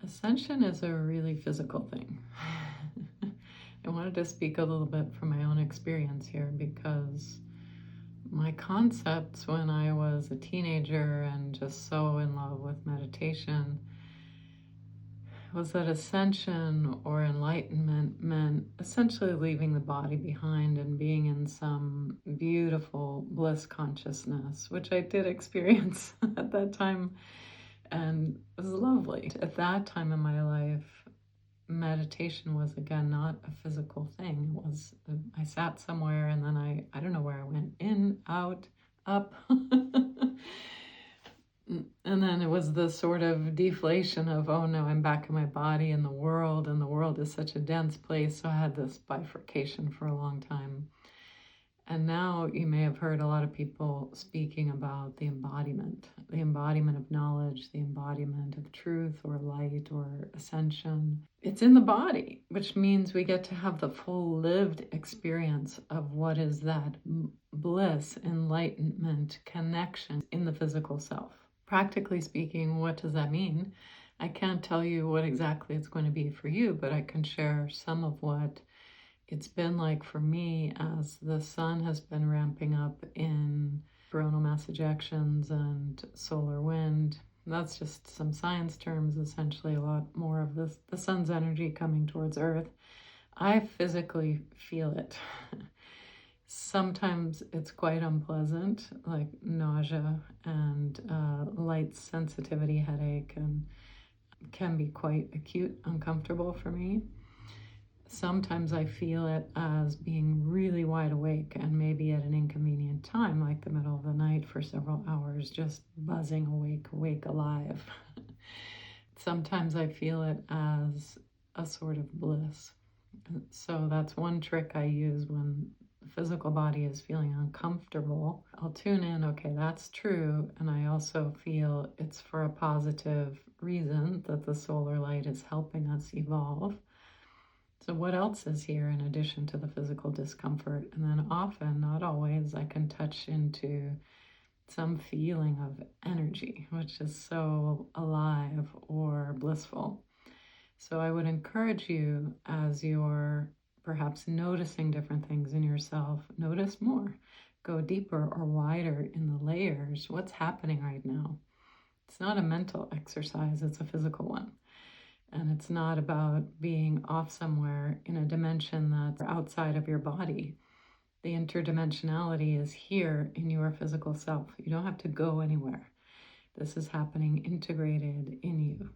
Ascension is a really physical thing. I wanted to speak a little bit from my own experience here because my concepts when I was a teenager and just so in love with meditation was that ascension or enlightenment meant essentially leaving the body behind and being in some beautiful bliss consciousness, which I did experience at that time and it was lovely. At that time in my life, meditation was again not a physical thing. It was I sat somewhere and then I don't know where I went, in, out, up. And then it was the sort of deflation of, oh no, I'm back in my body and the world is such a dense place. So I had this bifurcation for a long time. And now you may have heard a lot of people speaking about the embodiment of knowledge, the embodiment of truth or light or ascension. It's in the body, which means we get to have the full lived experience of what is that bliss, enlightenment, connection in the physical self. Practically speaking, what does that mean? I can't tell you what exactly it's going to be for you, but I can share some of what it's been like for me as the sun has been ramping up in coronal mass ejections and solar wind. That's just some science terms, essentially a lot more of this, the sun's energy coming towards Earth. I physically feel it. Sometimes it's quite unpleasant, like nausea and light sensitivity, headache, and can be quite acute, uncomfortable for me. Sometimes I feel it as being really wide awake and maybe at an inconvenient time, like the middle of the night for several hours, just buzzing awake, alive. Sometimes I feel it as a sort of bliss. So that's one trick I use when the physical body is feeling uncomfortable. I'll tune in, okay, that's true. And I also feel it's for a positive reason that the solar light is helping us evolve. So what else is here in addition to the physical discomfort? And then often, not always, I can touch into some feeling of energy, which is so alive or blissful. So I would encourage you, as you're perhaps noticing different things in yourself, notice more. Go deeper or wider in the layers. What's happening right now? It's not a mental exercise, it's a physical one. And it's not about being off somewhere in a dimension that's outside of your body. The interdimensionality is here in your physical self. You don't have to go anywhere. This is happening integrated in you.